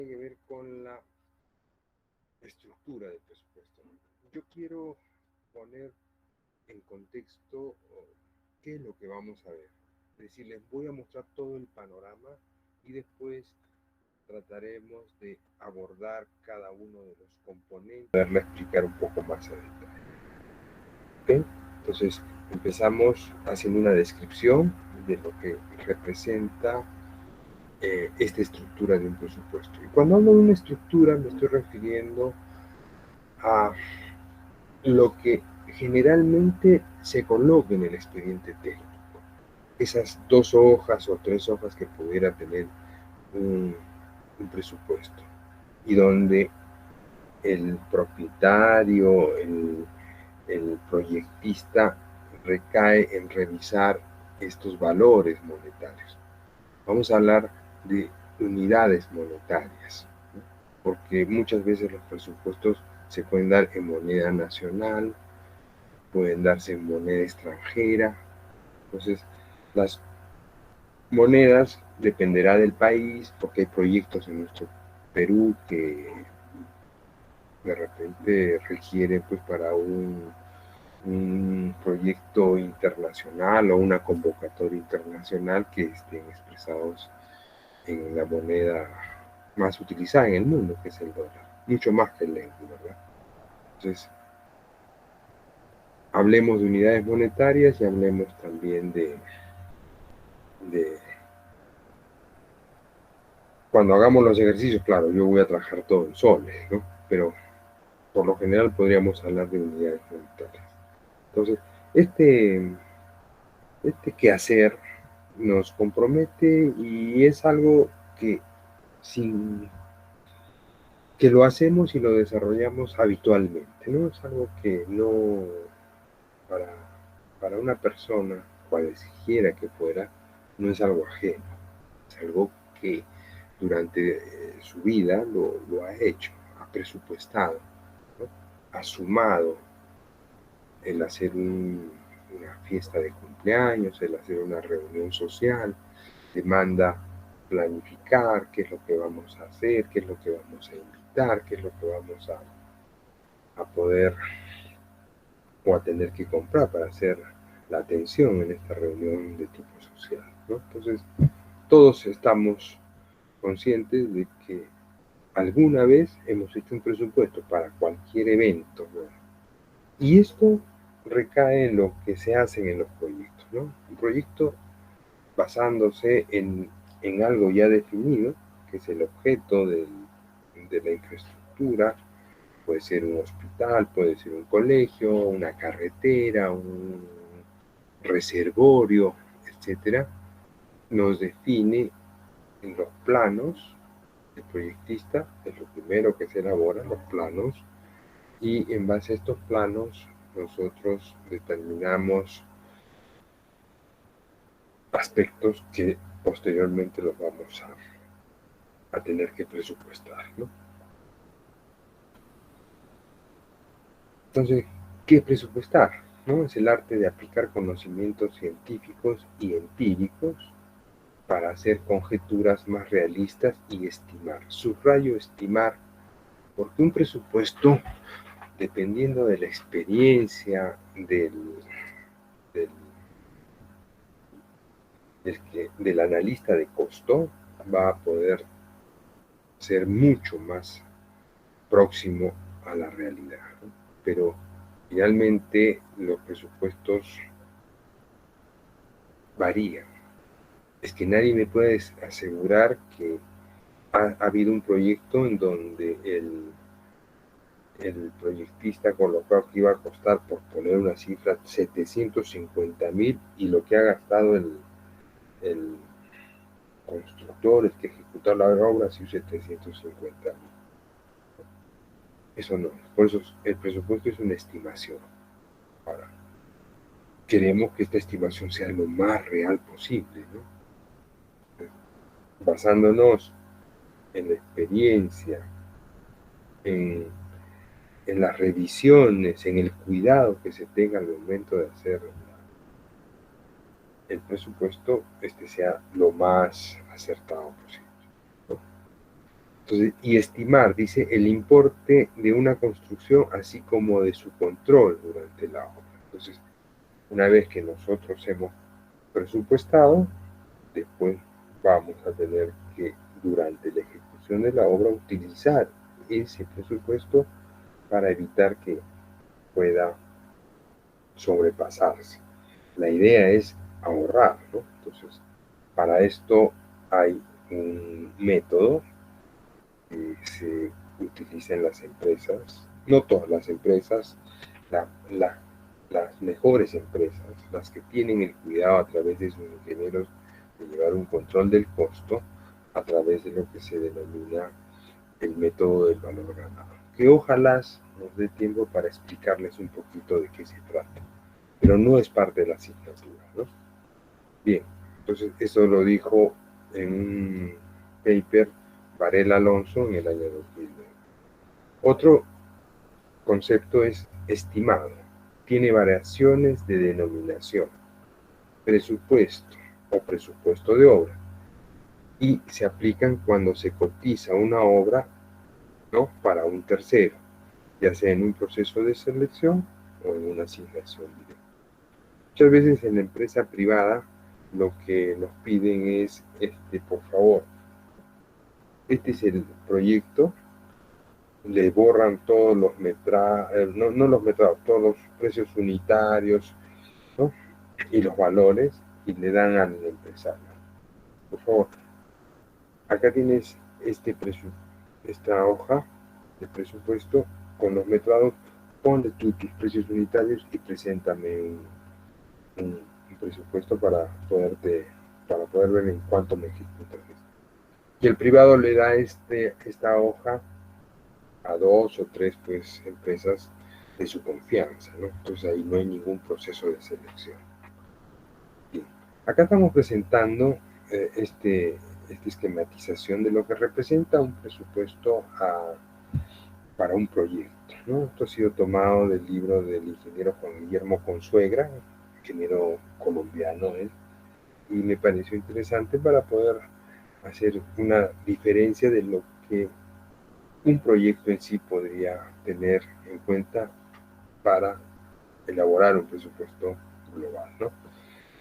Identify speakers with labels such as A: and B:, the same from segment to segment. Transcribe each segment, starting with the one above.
A: tiene que ver con la estructura del presupuesto. Yo quiero poner en contexto qué es lo que vamos a ver. Es decir, les voy a mostrar todo el panorama y después trataremos de abordar cada uno de los componentes, poderla explicar un poco más a detalle. ¿Okay? Entonces, empezamos haciendo una descripción de lo que representa esta estructura de un presupuesto. Y cuando hablo de una estructura me estoy refiriendo a lo que generalmente se coloca en el expediente técnico. Esas 2 hojas o 3 hojas que pudiera tener un presupuesto y donde el propietario, el proyectista recae en revisar estos valores monetarios. Vamos a hablar de unidades monetarias, ¿no? Porque muchas veces los presupuestos se pueden dar en moneda nacional, pueden darse en moneda extranjera. Entonces, las monedas dependerá del país, porque hay proyectos en nuestro Perú que de repente requiere pues para un proyecto internacional o una convocatoria internacional que estén expresados en la moneda más utilizada en el mundo, que es el dólar, mucho más que el euro, ¿verdad? Entonces, hablemos de unidades monetarias y hablemos también de cuando hagamos los ejercicios, claro, yo voy a trabajar todo en soles, ¿no? Pero por lo general podríamos hablar de unidades monetarias. Entonces, este, este quehacer nos compromete y es algo que, sin, que lo hacemos y lo desarrollamos habitualmente, ¿no? Es algo que no, para, para una persona, cualesquiera que fuera, no es algo ajeno, es algo que durante su vida lo ha hecho, ha presupuestado, ¿no? Ha sumado el hacer una fiesta de cumpleaños, el hacer una reunión social, demanda planificar qué es lo que vamos a hacer, qué es lo que vamos a invitar, qué es lo que vamos a poder o a tener que comprar para hacer la atención en esta reunión de tipo social, ¿no? Entonces, todos estamos conscientes de que alguna vez hemos hecho un presupuesto para cualquier evento, ¿no? Y esto recae en lo que se hace en los proyectos, ¿no? Un proyecto basándose en algo ya definido, que es el objeto de la infraestructura, puede ser un hospital, puede ser un colegio, una carretera, un reservorio, etcétera, nos define en los planos. El proyectista es lo primero que se elabora, los planos, y en base a estos planos nosotros determinamos aspectos que posteriormente los vamos a tener que presupuestar, ¿no? Entonces, ¿qué es presupuestar? ¿No? Es el arte de aplicar conocimientos científicos y empíricos para hacer conjeturas más realistas y estimar. Subrayo estimar, porque un presupuesto, dependiendo de la experiencia del, del analista de costo, va a poder ser mucho más próximo a la realidad, ¿no? Pero finalmente los presupuestos varían. Es que nadie me puede asegurar que ha habido un proyecto en donde el proyectista colocó que iba a costar, por poner una cifra, 750.000 y lo que ha gastado el constructor, el que ejecutó la obra, ha sido 750.000. Eso no, por eso el presupuesto es una estimación. Ahora, queremos que esta estimación sea lo más real posible, ¿no? Basándonos en la experiencia, en, en las revisiones, en el cuidado que se tenga al momento de hacer el presupuesto, sea lo más acertado posible, ¿no? Entonces, y estimar, dice, el importe de una construcción, así como de su control durante la obra. Entonces, una vez que nosotros hemos presupuestado, después vamos a tener que, durante la ejecución de la obra, utilizar ese presupuesto para evitar que pueda sobrepasarse. La idea es ahorrar, ¿no? Entonces, para esto hay un método que se utiliza en las empresas, no todas las empresas, la, la, las mejores empresas, las que tienen el cuidado a través de sus ingenieros de llevar un control del costo a través de lo que se denomina el método del valor ganado, que ojalá nos dé tiempo para explicarles un poquito de qué se trata, pero no es parte de la asignatura, ¿no? Bien, entonces eso lo dijo en un paper Varela Alonso en el año 2009. Otro concepto es estimado. Tiene variaciones de denominación, presupuesto o presupuesto de obra, y se aplican cuando se cotiza una obra, ¿no?, para un tercero, ya sea en un proceso de selección o en una asignación directa. Muchas veces en la empresa privada lo que nos piden es, por favor, este es el proyecto, le borran todos los metrados, no los metrados, todos los precios unitarios, ¿no?, y los valores, y le dan al empresario. Por favor, acá tienes esta hoja de presupuesto con los metrados, ponle tus precios unitarios y preséntame un presupuesto para poder ver en cuánto me ejecutas. Y el privado le da esta hoja a 2 o 3 pues empresas de su confianza, ¿no? Entonces ahí no hay ningún proceso de selección. Bien. Acá estamos presentando esta esquematización de lo que representa un presupuesto para un proyecto, ¿no? Esto ha sido tomado del libro del ingeniero Juan Guillermo Consuegra, ingeniero colombiano, y me pareció interesante para poder hacer una diferencia de lo que un proyecto en sí podría tener en cuenta para elaborar un presupuesto global, ¿no?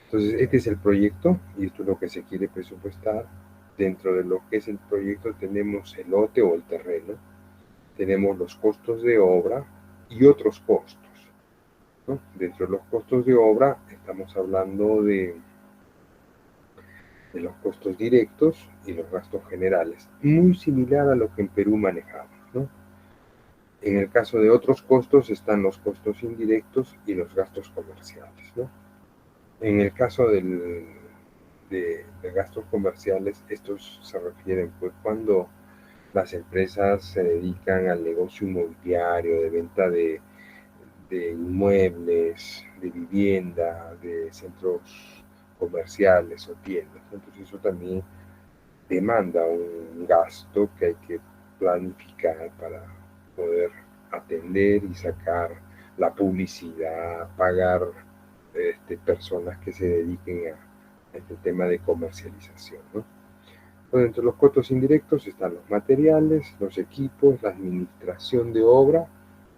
A: Entonces, este es el proyecto y esto es lo que se quiere presupuestar. Dentro de lo que es el proyecto tenemos el lote o el terreno, tenemos los costos de obra y otros costos, ¿no? Dentro de los costos de obra estamos hablando de los costos directos y los gastos generales, muy similar a lo que en Perú manejamos, ¿no? En el caso de otros costos están los costos indirectos y los gastos comerciales, ¿no? En el caso de gastos comerciales, estos se refieren pues cuando las empresas se dedican al negocio inmobiliario, de venta de inmuebles, de vivienda, de centros comerciales o tiendas. Entonces eso también demanda un gasto que hay que planificar para poder atender y sacar la publicidad, pagar personas que se dediquen a este tema de comercialización, ¿no? Pues dentro de los costos indirectos están los materiales, los equipos, la administración de obra.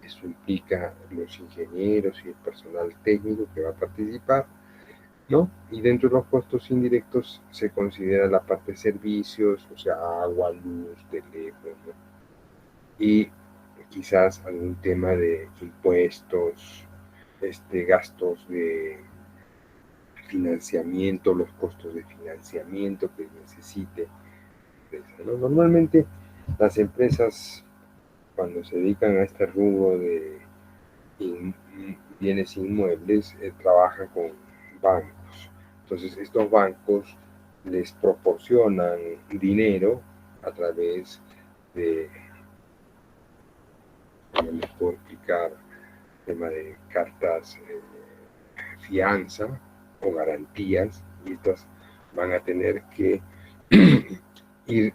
A: Eso implica los ingenieros y el personal técnico que va a participar, ¿no? Y dentro de los costos indirectos se considera la parte de servicios, o sea, agua, luz, teléfono, ¿no? Y quizás algún tema de impuestos, gastos de financiamiento, los costos de financiamiento que necesite, ¿no? Normalmente las empresas, cuando se dedican a este rubro de bienes inmuebles, trabajan con bancos. Entonces estos bancos les proporcionan dinero a través de, como les puedo explicar, tema de cartas fianza o garantías, y estas van a tener que ir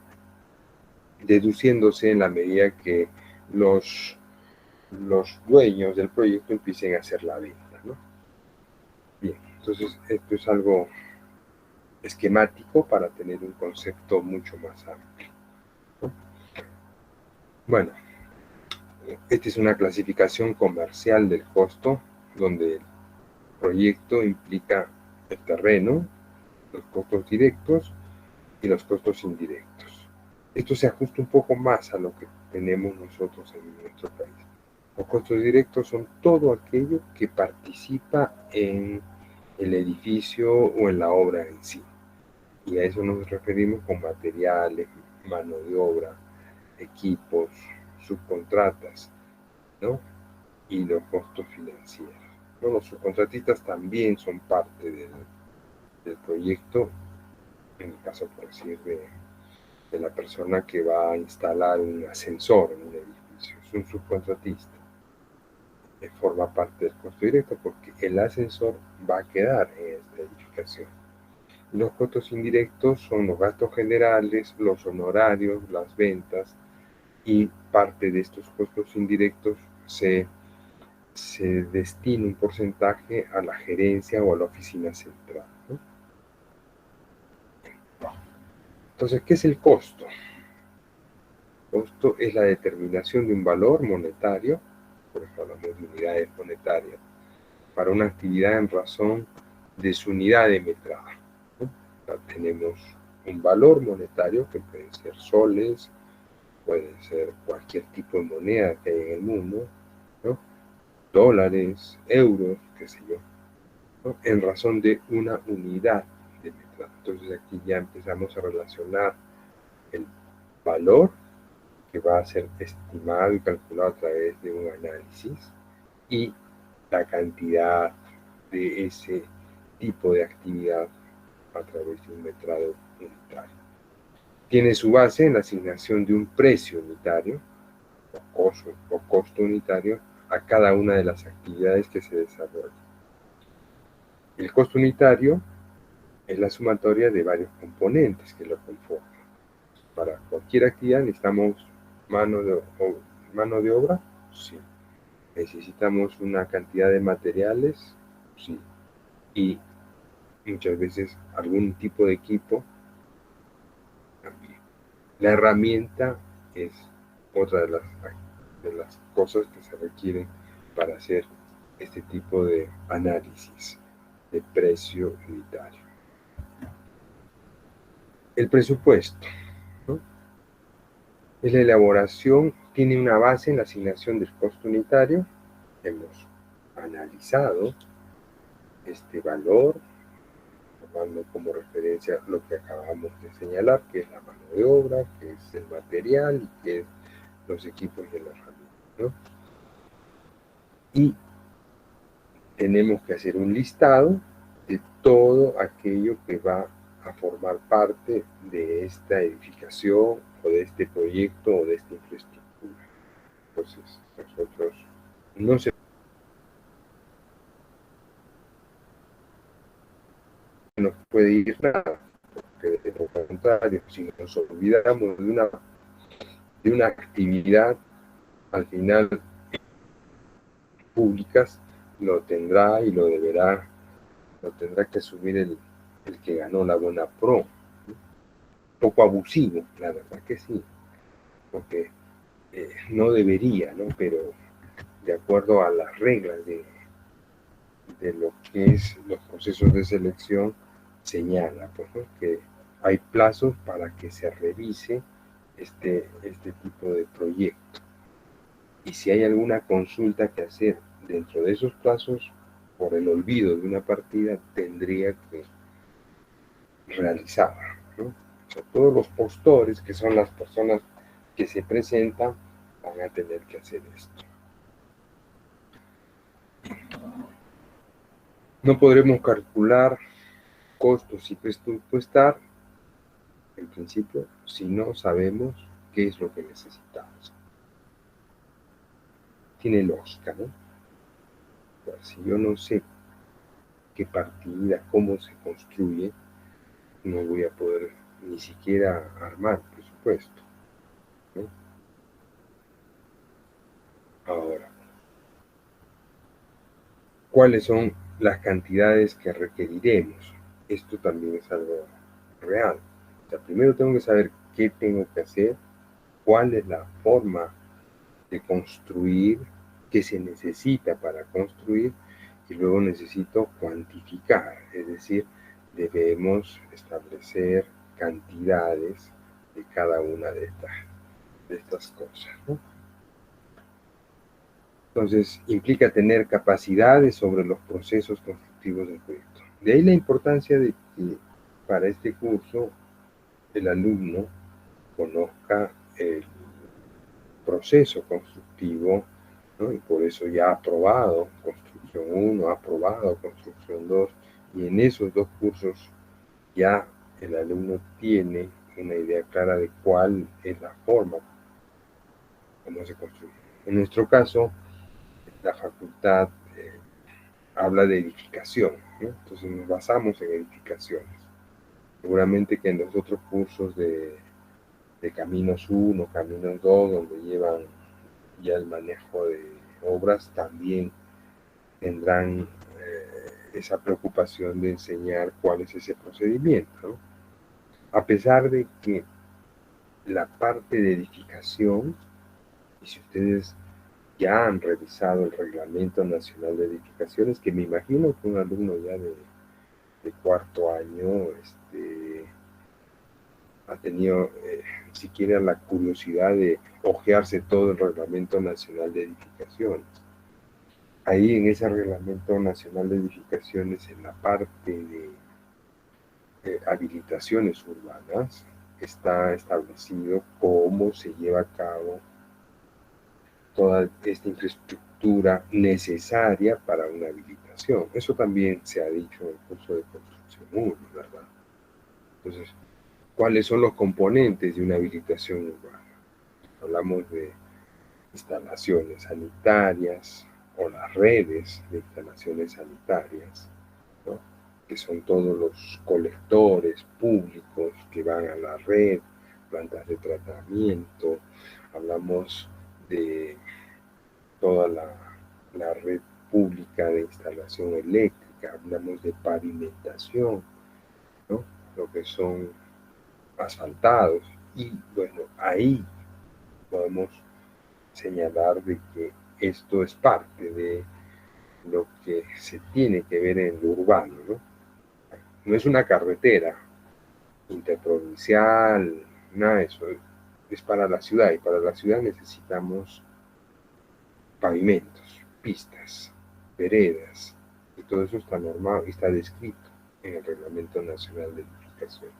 A: deduciéndose en la medida que los dueños del proyecto empiecen a hacer la venta, ¿no? Bien, entonces esto es algo esquemático para tener un concepto mucho más amplio, ¿no? Bueno, esta es una clasificación comercial del costo, donde el proyecto implica el terreno, los costos directos y los costos indirectos. Esto se ajusta un poco más a lo que tenemos nosotros en nuestro país. Los costos directos son todo aquello que participa en el edificio o en la obra en sí. Y a eso nos referimos con materiales, mano de obra, equipos, subcontratas, ¿no? Y los costos financieros, ¿no? Los subcontratistas también son parte del proyecto, en el caso, por decir, de la persona que va a instalar un ascensor en un edificio. Es un subcontratista. Forma parte del costo directo porque el ascensor va a quedar en esta edificación. Los costos indirectos son los gastos generales, los honorarios, las ventas, y parte de estos costos indirectos se destina un porcentaje a la gerencia o a la oficina central, ¿no? Entonces, ¿qué es el costo? El costo es la determinación de un valor monetario, por eso hablamos de unidades monetarias, para una actividad en razón de su unidad de metrada, ¿no? Tenemos un valor monetario que pueden ser soles, pueden ser cualquier tipo de moneda que hay en el mundo, ¿no? Dólares, euros, qué sé yo, ¿no? En razón de una unidad de metrada. Entonces aquí ya empezamos a relacionar el valor que va a ser estimado y calculado a través de un análisis y la cantidad de ese tipo de actividad a través de un metrado unitario. Tiene su base en la asignación de un precio unitario o costo unitario a cada una de las actividades que se desarrollan. El costo unitario es la sumatoria de varios componentes que lo conforman. Para cualquier actividad necesitamos mano de obra, sí. Necesitamos una cantidad de materiales, sí. Y muchas veces algún tipo de equipo también. La herramienta es otra de las cosas que se requieren para hacer este tipo de análisis de precio unitario. El presupuesto, ¿no? Es la elaboración, tiene una base en la asignación del costo unitario. Hemos analizado este valor, tomando como referencia lo que acabamos de señalar, que es la mano de obra, que es el material y que es los equipos y la herramienta, ¿no? Y tenemos que hacer un listado de todo aquello que va a formar parte de esta edificación o de este proyecto o de esta infraestructura. Entonces, nosotros no se nos puede ir nada, porque de lo contrario, si nos olvidamos de una actividad, al final públicas lo tendrá y lo tendrá que asumir el que ganó la buena pro. Un poco abusivo, la verdad que sí, porque no debería, ¿no? Pero de acuerdo a las reglas de lo que es los procesos de selección, señala, pues, ¿no? Que hay plazos para que se revise este tipo de proyecto. Y si hay alguna consulta que hacer dentro de esos plazos, por el olvido de una partida, tendría que realizarla, ¿no? O sea, todos los postores, que son las personas que se presentan, van a tener que hacer esto. No podremos calcular costos y presupuestar, en principio, si no sabemos qué es lo que necesitamos. Tiene lógica, ¿no? Pero si yo no sé qué partida, cómo se construye, no voy a poder ni siquiera armar presupuesto, ¿no? Ahora, ¿cuáles son las cantidades que requeriremos? Esto también es algo real. O sea, primero tengo que saber qué tengo que hacer cuál es la forma de construir, qué se necesita para construir, y luego necesito cuantificar, es decir, debemos establecer cantidades de cada una de estas cosas, ¿no? Entonces, implica tener capacidades sobre los procesos constructivos del proyecto. De ahí la importancia de que para este curso el alumno conozca el proceso constructivo, ¿no? Y por eso ya ha aprobado construcción 1, ha aprobado construcción 2, y en esos dos cursos ya el alumno tiene una idea clara de cuál es la forma como se construye. En nuestro caso, la facultad habla de edificación, ¿no? Entonces nos basamos en edificaciones. Seguramente que en los otros cursos de Caminos 1, Caminos 2, donde llevan ya el manejo de obras, también tendrán esa preocupación de enseñar cuál es ese procedimiento, ¿no? A pesar de que la parte de edificación, y si ustedes ya han revisado el Reglamento Nacional de Edificaciones, que me imagino que un alumno ya de cuarto año ha tenido siquiera la curiosidad de hojearse todo el Reglamento Nacional de Edificaciones. Ahí en ese Reglamento Nacional de Edificaciones, en la parte de habilitaciones urbanas, está establecido cómo se lleva a cabo toda esta infraestructura necesaria para una habilitación. Eso también se ha dicho en el curso de construcción 1, ¿verdad? Entonces, ¿cuáles son los componentes de una habilitación urbana? Hablamos de instalaciones sanitarias o las redes de instalaciones sanitarias, ¿no? Que son todos los colectores públicos que van a la red, plantas de tratamiento. Hablamos de toda la red pública de instalación eléctrica, hablamos de pavimentación, ¿no? Lo que son asfaltados, y bueno, ahí podemos señalar de que esto es parte de lo que se tiene que ver en lo urbano, ¿no? No es una carretera interprovincial, nada de eso, es para la ciudad, y para la ciudad necesitamos pavimentos, pistas, veredas, y todo eso está normado y está descrito en el Reglamento Nacional de Edificación.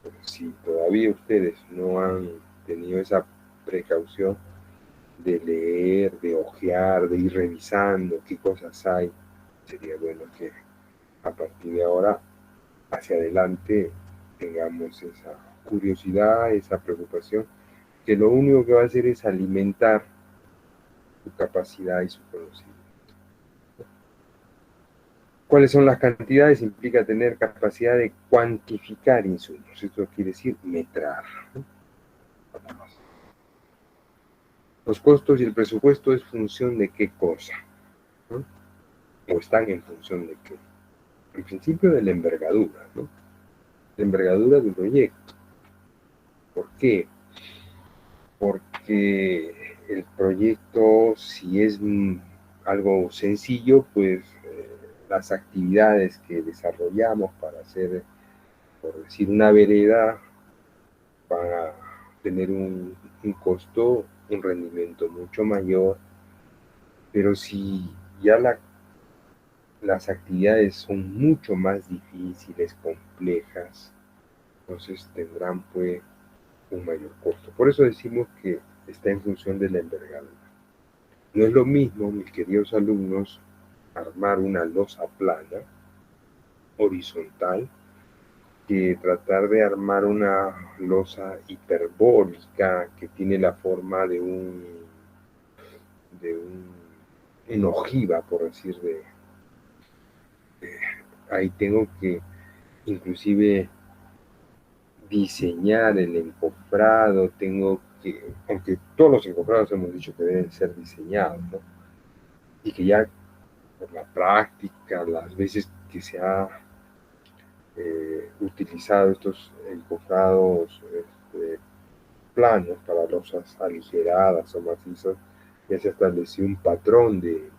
A: Pero si todavía ustedes no han tenido esa precaución de leer, de hojear, de ir revisando qué cosas hay, sería bueno que a partir de ahora hacia adelante tengamos esa curiosidad, esa preocupación, que lo único que va a hacer es alimentar su capacidad y su conocimiento. ¿Cuáles son las cantidades? Implica tener capacidad de cuantificar insumos. Esto quiere decir metrar, ¿no? Los costos y el presupuesto es función de qué cosa, ¿no? O están en función de qué. En principio de la envergadura, ¿no? La envergadura del proyecto. ¿Por qué? Porque el proyecto, si es algo sencillo, pues las actividades que desarrollamos para hacer, por decir, una vereda, van a tener un costo, un rendimiento mucho mayor, pero si ya las actividades son mucho más difíciles, complejas, entonces tendrán pues un mayor costo. Por eso decimos que está en función de la envergadura. No es lo mismo, mis queridos alumnos, armar una losa plana, horizontal, que tratar de armar una losa hiperbólica que tiene la forma de una ojiva, por decir, ahí tengo que inclusive diseñar el encofrado, tengo que, aunque todos los encofrados hemos dicho que deben ser diseñados, ¿no? Y que ya por la práctica, las veces que se ha utilizado estos encofrados planos para losas aligeradas o macizas, ya se estableció un patrón de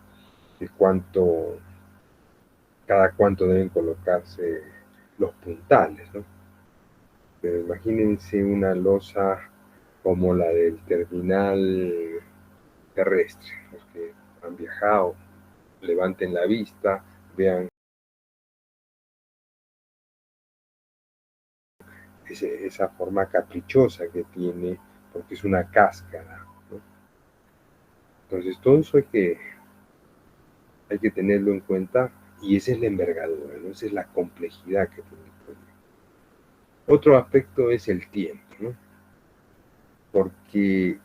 A: cada cuánto deben colocarse los puntales, ¿no? Pero imagínense una losa como la del terminal terrestre. Los que han viajado, levanten la vista, vean esa forma caprichosa que tiene, porque es una cáscara, ¿no? Entonces todo eso hay que tenerlo en cuenta, y esa es la envergadura, ¿no? Esa es la complejidad que tiene el proyecto. Otro aspecto es el tiempo, ¿no? Porque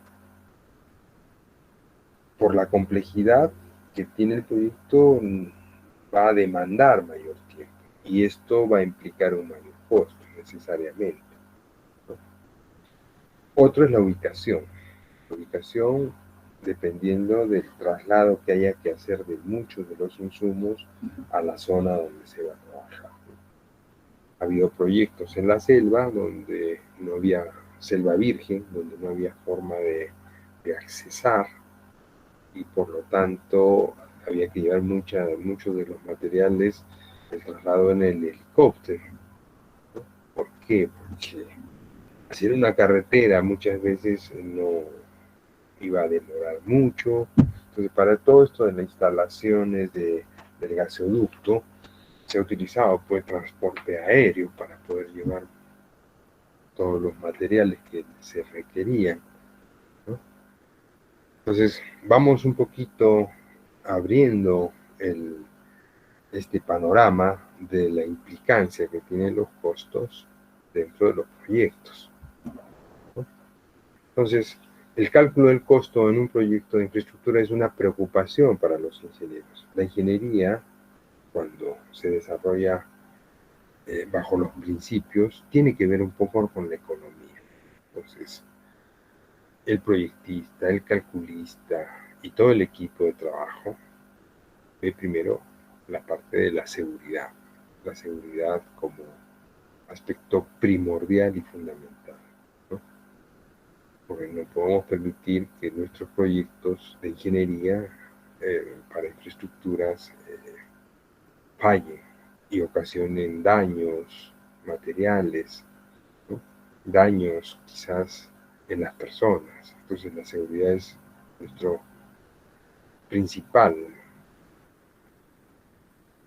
A: por la complejidad que tiene el proyecto va a demandar mayor tiempo, y esto va a implicar un mayor costo necesariamente, ¿no? Otro es la ubicación. La ubicación, dependiendo del traslado que haya que hacer de muchos de los insumos a la zona donde se va a trabajar. Ha habido proyectos en la selva donde no había selva virgen, donde no había forma de accesar, y por lo tanto había que llevar muchos de los materiales, el traslado en el helicóptero, ¿no? ¿Por qué? Porque hacer una carretera muchas veces no iba a demorar mucho. Entonces, para todo esto de las instalaciones del gasoducto, se ha utilizado pues transporte aéreo para poder llevar todos los materiales que se requerían, ¿no? Entonces, vamos un poquito abriendo este panorama de la implicancia que tienen los costos dentro de los proyectos, ¿no? Entonces, el cálculo del costo en un proyecto de infraestructura es una preocupación para los ingenieros. La ingeniería, cuando se desarrolla bajo los principios, tiene que ver un poco con la economía. Entonces, el proyectista, el calculista y todo el equipo de trabajo ve primero la parte de la seguridad como aspecto primordial y fundamental, ¿no? Porque no podemos permitir que nuestros proyectos de ingeniería para infraestructuras fallen y ocasionen daños materiales, ¿no? Daños quizás en las personas. Entonces la seguridad es nuestro principal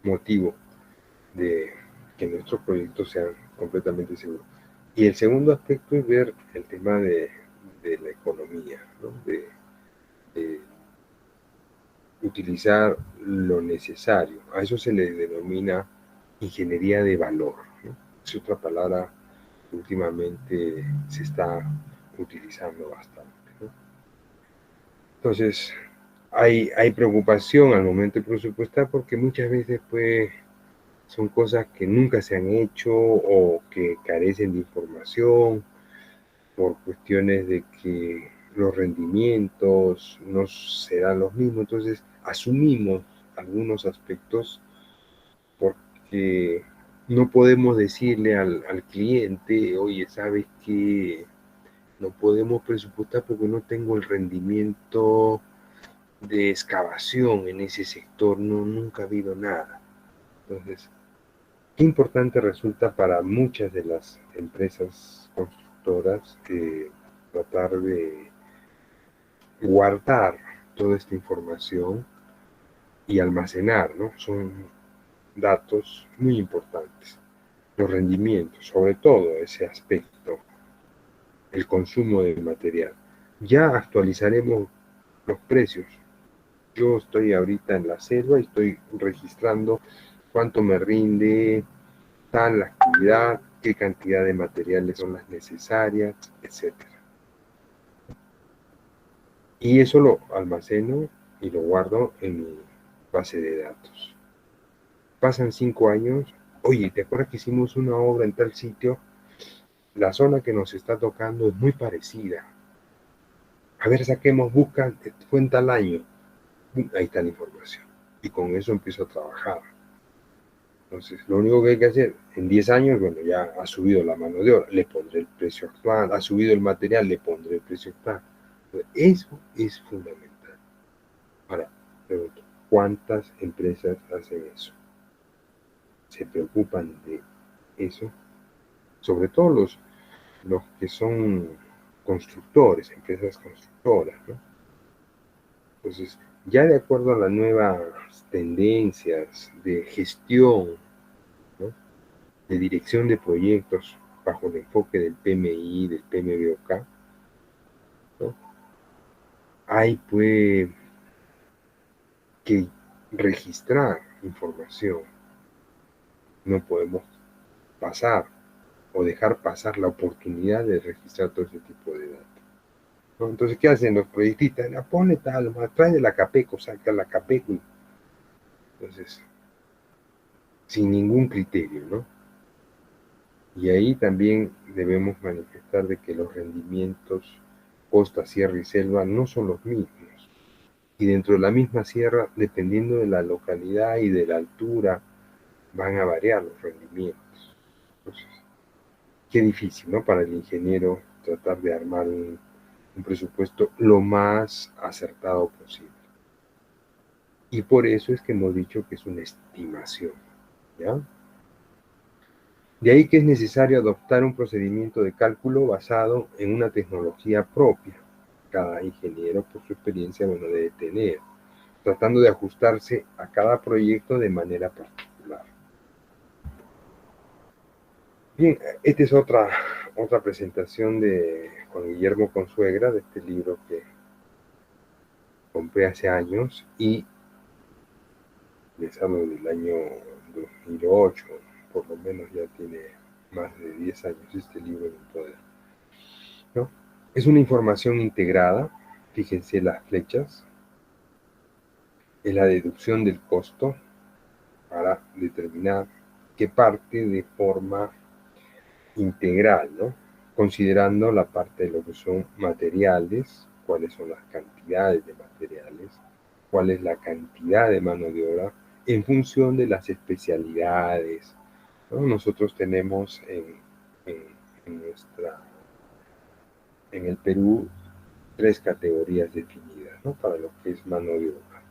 A: motivo de que nuestros proyectos sean completamente seguros. Y el segundo aspecto es ver el tema de la economía, ¿no? De utilizar lo necesario. A eso se le denomina ingeniería de valor, ¿no? Es otra palabra que últimamente se está utilizando bastante, ¿no? Entonces, hay preocupación al momento de presupuestar, porque muchas veces pues son cosas que nunca se han hecho o que carecen de información por cuestiones de que los rendimientos no serán los mismos. Entonces asumimos algunos aspectos porque no podemos decirle al cliente, oye, ¿sabes qué? No podemos presupuestar porque no tengo el rendimiento de excavación en ese sector, no, nunca ha habido nada. Entonces, qué importante resulta para muchas de las empresas constructoras tratar de guardar toda esta información y almacenar, ¿no? Son datos muy importantes. Los rendimientos, sobre todo ese aspecto, el consumo del material. Ya actualizaremos los precios. Yo estoy ahorita en la selva y estoy registrando cuánto me rinde tal actividad, qué cantidad de materiales son las necesarias, etcétera. Y eso lo almaceno y lo guardo en mi base de datos. Pasan 5 años, oye, ¿te acuerdas que hicimos una obra en tal sitio? La zona que nos está tocando es muy parecida. A ver, saquemos, busca, fue en tal año. Ahí está la información. Y con eso empiezo a trabajar. Entonces, lo único que hay que hacer en 10 años, bueno, ya ha subido la mano de obra, le pondré el precio actual, ha subido el material, le pondré el precio actual. Entonces, eso es fundamental. Ahora, pregunto, ¿cuántas empresas hacen eso? ¿Se preocupan de eso? Sobre todo los que son constructores, empresas constructoras, ¿no? Entonces, ya de acuerdo a las nuevas tendencias de gestión, ¿no?, de dirección de proyectos bajo el enfoque del PMI, del PMBOK, ¿no?, hay pues que registrar información. No podemos pasar o dejar pasar la oportunidad de registrar todo ese tipo de datos, ¿no? Entonces, ¿qué hacen los proyectistas? Ponle tal, trae de la Capeco, saca la Capeco. Entonces, sin ningún criterio, ¿no? Y ahí también debemos manifestar de que los rendimientos costa, sierra y selva no son los mismos. Y dentro de la misma sierra, dependiendo de la localidad y de la altura, van a variar los rendimientos. Entonces, qué difícil, ¿no?, para el ingeniero tratar de armar un presupuesto lo más acertado posible. Y por eso es que hemos dicho que es una estimación, ¿ya? De ahí que es necesario adoptar un procedimiento de cálculo basado en una tecnología propia. Cada ingeniero, por su experiencia, bueno, debe tener, tratando de ajustarse a cada proyecto de manera particular. Bien, esta es otra presentación de Juan Guillermo Consuegra, de este libro que compré hace años y les hablo del año 2008, por lo menos ya tiene más de 10 años este libro en el poder, ¿no? Es una información integrada, fíjense las flechas, es la deducción del costo para determinar qué parte de forma integral, ¿no?, considerando la parte de lo que son materiales, cuáles son las cantidades de materiales, cuál es la cantidad de mano de obra, en función de las especialidades, ¿no? Nosotros tenemos en el Perú 3 categorías definidas, ¿no?, para lo que es mano de obra: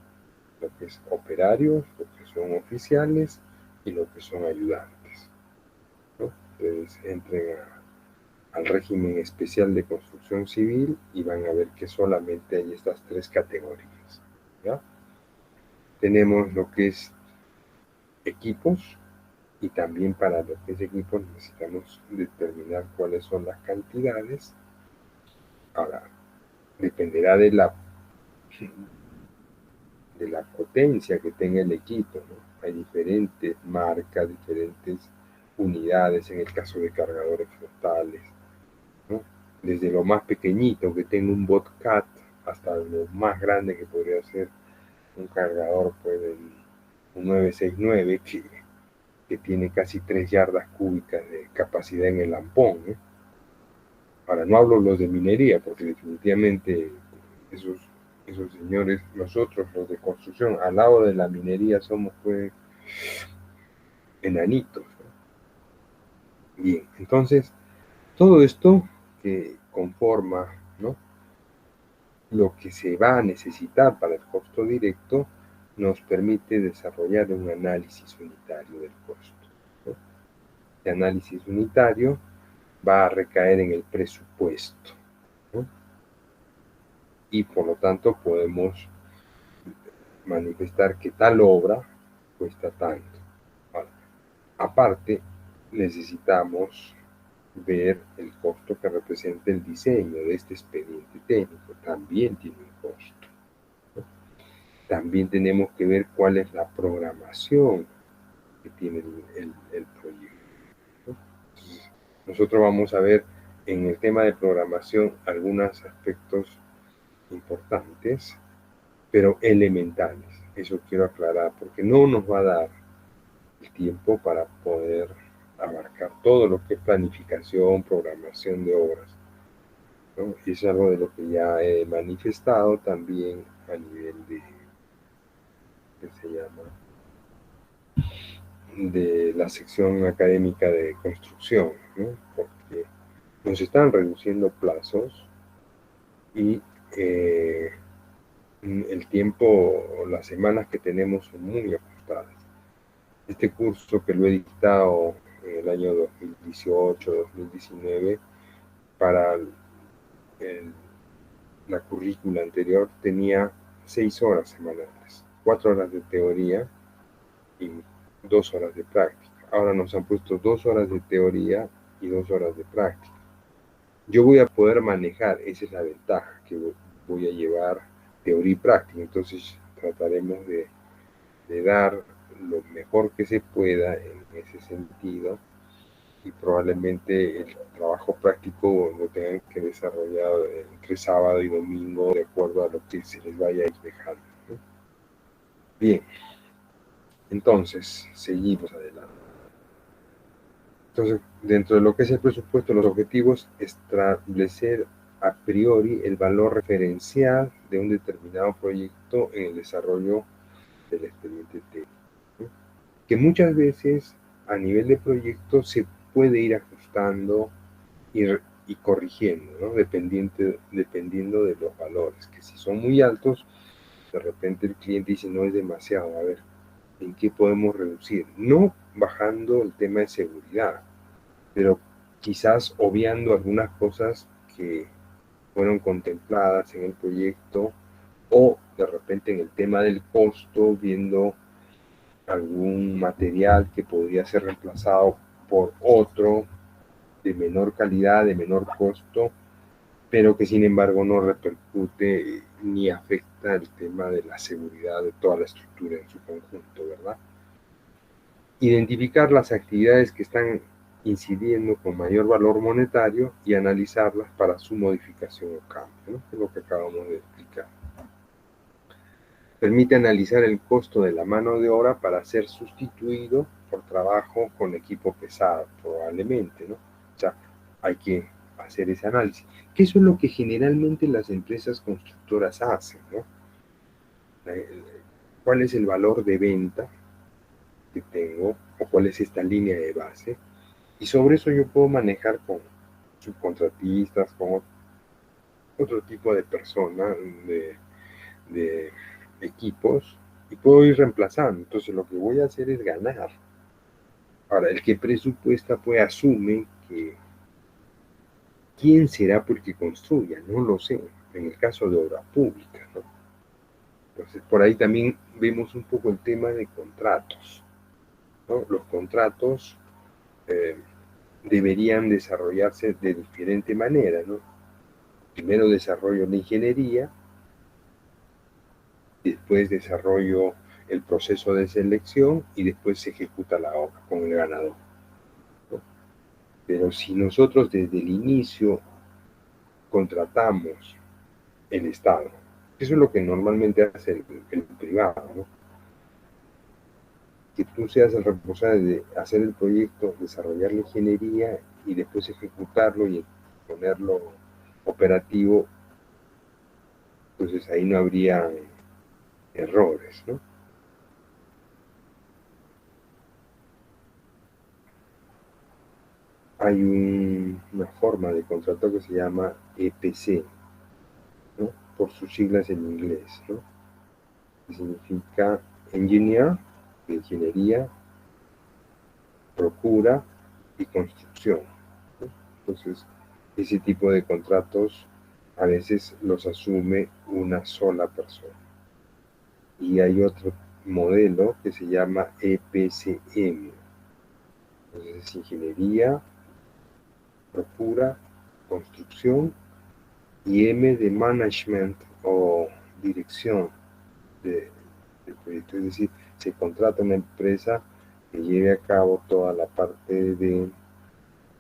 A: lo que es operarios, lo que son oficiales y lo que son ayudantes, ¿no? Entonces entren al régimen especial de construcción civil y van a ver que solamente hay estas 3 categorías, ¿ya? Tenemos lo que es equipos, y también para lo que es equipos necesitamos determinar cuáles son las cantidades. Ahora, dependerá de la potencia que tenga el equipo, ¿no? Hay diferentes marcas, diferentes unidades en el caso de cargadores frontales, ¿no?, desde lo más pequeñito que tenga un botcat hasta lo más grande que podría ser un cargador, pues un 969 que tiene casi 3 yardas cúbicas de capacidad en el ampón, ¿no? Ahora, no hablo los de minería, porque definitivamente esos señores, nosotros los de construcción, al lado de la minería somos pues enanitos, ¿no? Bien, entonces, todo esto que conforma, ¿no?, lo que se va a necesitar para el costo directo, nos permite desarrollar un análisis unitario del costo, ¿no? Este análisis unitario va a recaer en el presupuesto, ¿no?, y por lo tanto podemos manifestar que tal obra cuesta tanto. Ahora, aparte, necesitamos ver el costo que representa el diseño de este expediente técnico. También tiene un costo, ¿no? También tenemos que ver cuál es la programación que tiene el proyecto, ¿no? Entonces, nosotros vamos a ver en el tema de programación algunos aspectos importantes, pero elementales. Eso quiero aclarar, porque no nos va a dar el tiempo para poder abarcar todo lo que es planificación, programación de obras, ¿no? Y es algo de lo que ya he manifestado también a nivel de, ¿qué se llama?, de la sección académica de construcción, ¿no? Porque nos están reduciendo plazos y el tiempo, las semanas que tenemos son muy ajustadas. Este curso que lo he dictado en el año 2018-2019 para la currícula anterior tenía 6 horas semanales, 4 horas de teoría y 2 horas de práctica. Ahora nos han puesto 2 horas de teoría y 2 horas de práctica. Yo voy a poder manejar, esa es la ventaja, que voy a llevar teoría y práctica. Entonces trataremos de dar lo mejor que se pueda en ese sentido, y probablemente el trabajo práctico lo tengan que desarrollar entre sábado y domingo de acuerdo a lo que se les vaya a ir dejando, ¿no? Bien, entonces seguimos adelante. Entonces, dentro de lo que es el presupuesto, los objetivos, establecer a priori el valor referencial de un determinado proyecto en el desarrollo del expediente técnico, ¿no? Que muchas veces a nivel de proyecto se puede ir ajustando y corrigiendo, ¿no? Dependiendo de los valores, que si son muy altos, de repente el cliente dice no es demasiado, a ver, ¿en qué podemos reducir? No bajando el tema de seguridad, pero quizás obviando algunas cosas que fueron contempladas en el proyecto, o de repente en el tema del costo, viendo algún material que podría ser reemplazado por otro de menor calidad, de menor costo, pero que sin embargo no repercute ni afecta el tema de la seguridad de toda la estructura en su conjunto, ¿verdad? Identificar las actividades que están incidiendo con mayor valor monetario y analizarlas para su modificación o cambio, ¿no? Es lo que acabamos de explicar. Permite analizar el costo de la mano de obra para ser sustituido por trabajo con equipo pesado, probablemente, ¿no? O sea, hay que hacer ese análisis. Que eso es lo que generalmente las empresas constructoras hacen, ¿no? ¿Cuál es el valor de venta que tengo? ¿O cuál es esta línea de base? Y sobre eso yo puedo manejar con subcontratistas, con otro tipo de personas, de equipos, y puedo ir reemplazando. Entonces lo que voy a hacer es ganar. Ahora, el que presupuesta pues asume que quién será por el que construya, no lo sé, en el caso de obra pública, ¿no? Entonces por ahí también vemos un poco el tema de contratos, ¿no? Los contratos deberían desarrollarse de diferente manera, ¿no? Primero desarrollo la ingeniería, después desarrollo el proceso de selección y después se ejecuta la obra con el ganador, ¿no? Pero si nosotros desde el inicio contratamos el Estado, eso es lo que normalmente hace el privado, ¿no? Que tú seas el responsable de hacer el proyecto, desarrollar la ingeniería y después ejecutarlo y ponerlo operativo, entonces ahí no habría errores, ¿no? Hay una forma de contrato que se llama EPC, ¿no? Por sus siglas en inglés, ¿no? Que significa Engineer, de ingeniería, procura y construcción, ¿no? Entonces, ese tipo de contratos a veces los asume una sola persona. Y hay otro modelo que se llama EPCM. Entonces es ingeniería, procura, construcción, y M de management o dirección del proyecto. Es decir, se contrata una empresa que lleve a cabo toda la parte de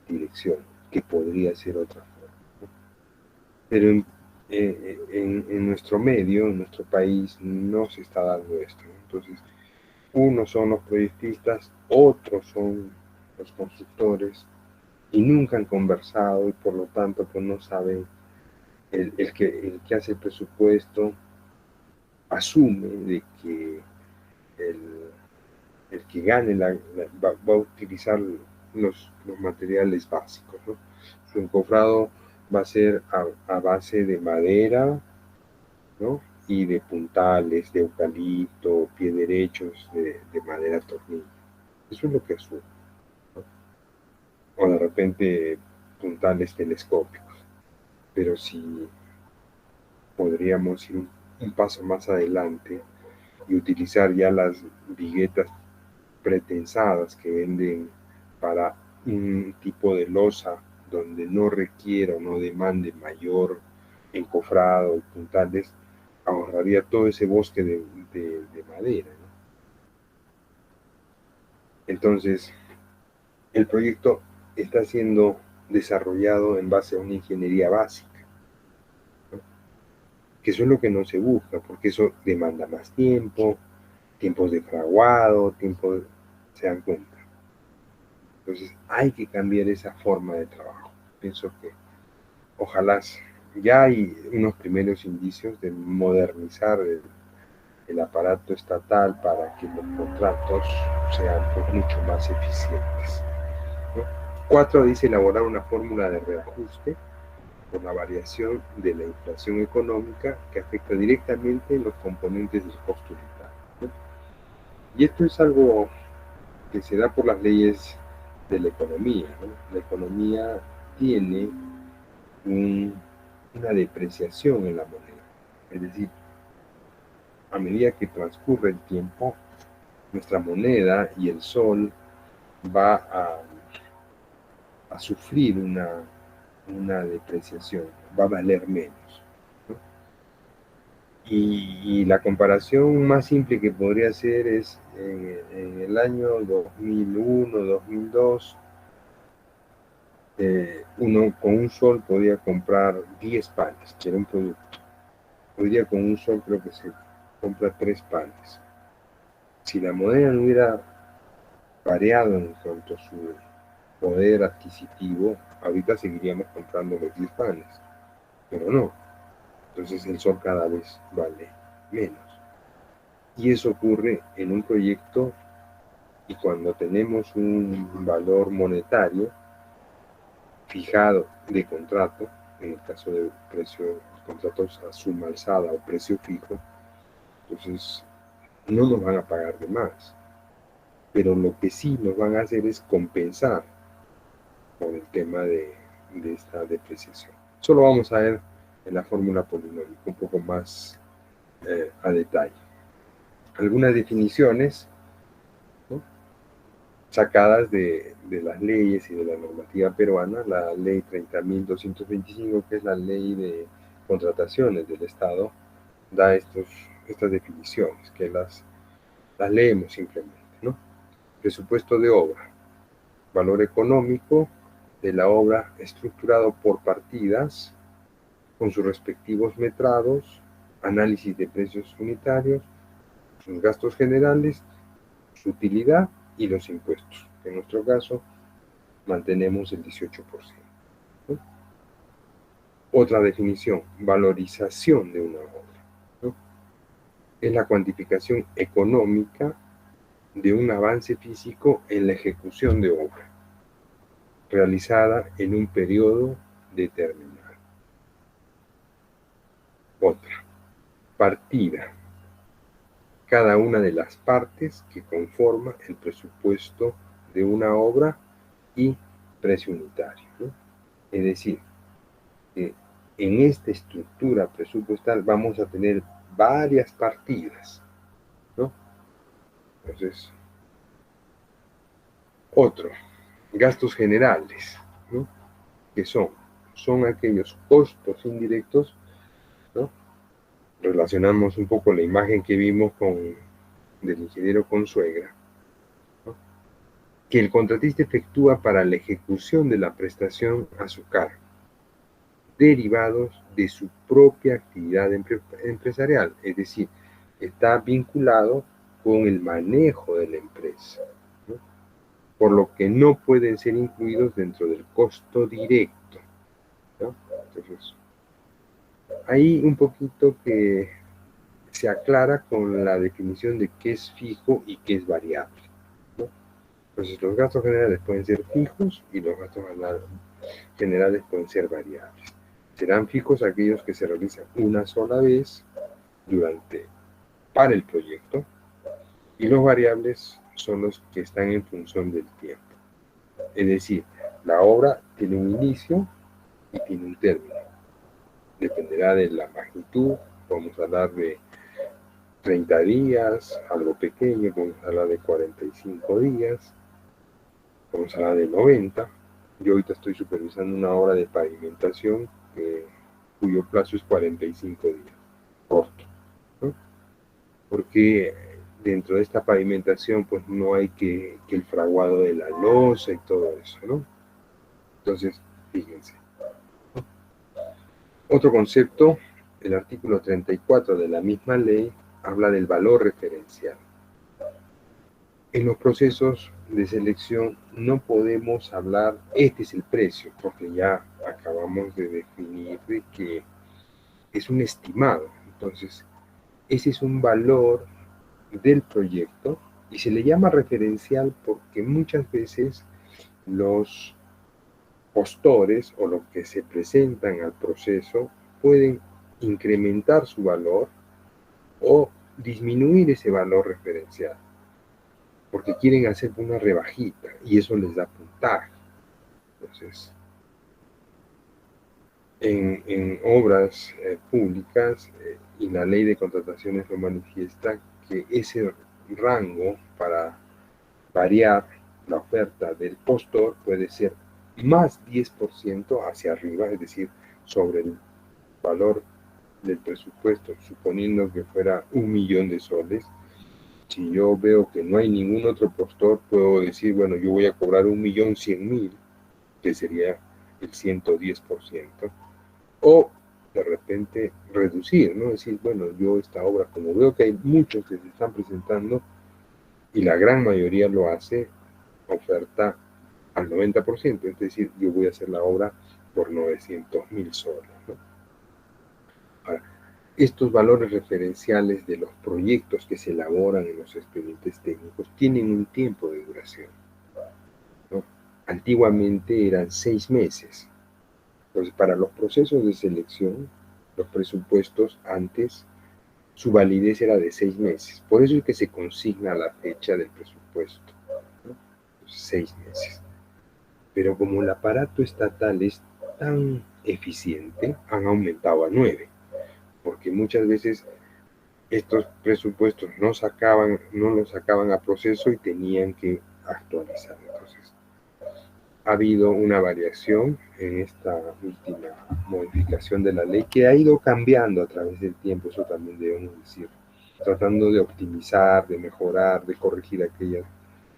A: dirección, que podría ser otra forma, ¿no? Pero en nuestro medio, en nuestro país, no se está dando esto, ¿no? Entonces, unos son los proyectistas, otros son los constructores, y nunca han conversado y por lo tanto pues no saben, el que hace el presupuesto asume de que el el que gane va a utilizar los materiales básicos, ¿no? Su encofrado va a ser a base de madera, ¿no? Y de puntales, de eucalipto, pie derechos, de madera tornillo. Eso es lo que asume, ¿no? O de repente puntales telescópicos. Pero si podríamos ir un paso más adelante y utilizar ya las viguetas pretensadas que venden para un tipo de losa donde no requiera o no demande mayor encofrado y puntales, ahorraría todo ese bosque de madera, ¿no? Entonces, el proyecto está siendo desarrollado en base a una ingeniería básica, ¿no? Que eso es lo que no se busca, porque eso demanda más tiempo, tiempos de fraguado, ¿se dan cuenta? Entonces hay que cambiar esa forma de trabajo. Pienso que ojalá ya hay unos primeros indicios de modernizar el aparato estatal para que los contratos sean pues, mucho más eficientes, ¿no? 4 dice elaborar una fórmula de reajuste por la variación de la inflación económica que afecta directamente los componentes del costo unitario, ¿no? Y esto es algo que se da por las leyes de la economía, ¿no? La economía tiene una depreciación en la moneda. Es decir, a medida que transcurre el tiempo, nuestra moneda y el sol va a sufrir una depreciación, va a valer menos, ¿no? Y la comparación más simple que podría hacer es en el año 2001, 2002, uno con un sol podía comprar 10 panes, que era un producto. Hoy día con un sol creo que se compra 3 panes. Si la moneda no hubiera variado en cuanto a su poder adquisitivo, ahorita seguiríamos comprando los 10 panes, pero no. Entonces el sol cada vez vale menos. Y eso ocurre en un proyecto y cuando tenemos un valor monetario fijado de contrato, en el caso de precio, contratos a suma alzada o precio fijo, entonces no nos van a pagar de más. Pero lo que sí nos van a hacer es compensar por el tema de esta depreciación. Solo vamos a ver en la fórmula polinómica un poco más a detalle. Algunas definiciones, ¿no? Sacadas de las leyes y de la normativa peruana, la ley 30.225, que es la ley de contrataciones del Estado, da estas definiciones, que las leemos simplemente, ¿no? Presupuesto de obra, valor económico de la obra estructurado por partidas con sus respectivos metrados, análisis de precios unitarios, sus gastos generales, su utilidad y los impuestos. En nuestro caso, mantenemos el 18%, ¿no? Otra definición, valorización de una obra, ¿no? Es la cuantificación económica de un avance físico en la ejecución de obra, realizada en un periodo determinado. Otra, partida, cada una de las partes que conforma el presupuesto de una obra y precio unitario, ¿no? Es decir, que en esta estructura presupuestal vamos a tener varias partidas, ¿no? Entonces, otro, gastos generales, ¿no? Que son aquellos costos indirectos, ¿no? Relacionamos un poco la imagen que vimos del ingeniero Consuegra, ¿no? Que el contratista efectúa para la ejecución de la prestación a su cargo, derivados de su propia actividad empresarial, es decir, está vinculado con el manejo de la empresa, ¿no? Por lo que no pueden ser incluidos dentro del costo directo, ¿no? Entonces, ahí un poquito que se aclara con la definición de qué es fijo y qué es variable. Entonces, los gastos generales pueden ser fijos y los gastos generales pueden ser variables. Serán fijos aquellos que se realizan una sola vez para el proyecto, y los variables son los que están en función del tiempo. Es decir, la obra tiene un inicio y tiene un término. Dependerá de la magnitud. Podemos hablar de 30 días, algo pequeño, podemos hablar de 45 días, podemos hablar de 90. Yo ahorita estoy supervisando una obra de pavimentación cuyo plazo es 45 días, corto, ¿no? Porque dentro de esta pavimentación pues no hay que el fraguado de la losa y todo eso, ¿no? Entonces, fíjense. Otro concepto, el artículo 34 de la misma ley habla del valor referencial. En los procesos de selección no podemos hablar, este es el precio, porque ya acabamos de definir de que es un estimado. Entonces, ese es un valor del proyecto y se le llama referencial porque muchas veces los postores o los que se presentan al proceso pueden incrementar su valor o disminuir ese valor referencial, porque quieren hacer una rebajita y eso les da puntaje. Entonces, en obras públicas, y la ley de contrataciones lo manifiesta, que ese rango para variar la oferta del postor puede ser más 10% hacia arriba, es decir, sobre el valor del presupuesto, suponiendo que fuera 1.000.000 de soles. Si yo veo que no hay ningún otro postor, puedo decir, bueno, yo voy a cobrar 1.100.000, que sería el 110%, o de repente reducir, ¿no? Decir, bueno, yo esta obra, como veo que hay muchos que se están presentando, y la gran mayoría lo hace, oferta al 90%, es decir, yo voy a hacer la obra por 900.000 soles, ¿no? Ahora, estos valores referenciales de los proyectos que se elaboran en los expedientes técnicos tienen un tiempo de duración, ¿no? Antiguamente eran 6 meses. Entonces, para los procesos de selección, los presupuestos antes, su validez era de 6 meses. Por eso es que se consigna la fecha del presupuesto, ¿no? 6 meses. Pero como el aparato estatal es tan eficiente, han aumentado a 9, porque muchas veces estos presupuestos no los sacaban a proceso y tenían que actualizar. Entonces, ha habido una variación en esta última modificación de la ley que ha ido cambiando a través del tiempo, eso también debemos decir, tratando de optimizar, de mejorar, de corregir aquellas.